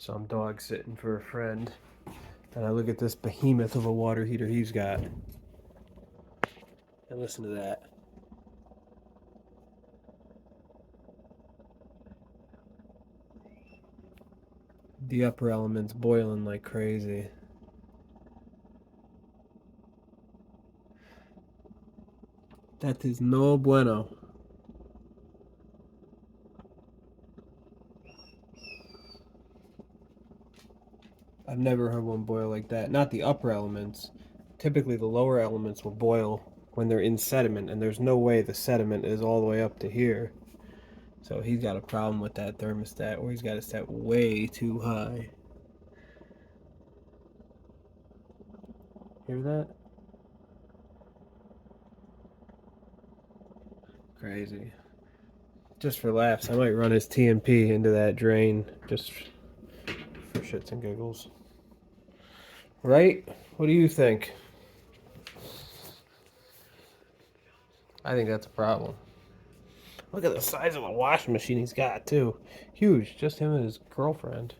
So I'm dog sitting for a friend, and I look at this behemoth of a water heater he's got. And listen to that. The upper element's boiling like crazy. That is no bueno. I've never heard one boil like that. Not the upper elements. Typically, the lower elements will boil when they're in sediment, and there's no way the sediment is all the way up to here. So he's got a problem with that thermostat, or he's got it set way too high. Hear that? Crazy. Just for laughs, I might run his TMP into that drain just for shits and giggles. Right? What do you think? I think that's a problem. Look at the size of the washing machine he's got, too. Huge. Just him and his girlfriend.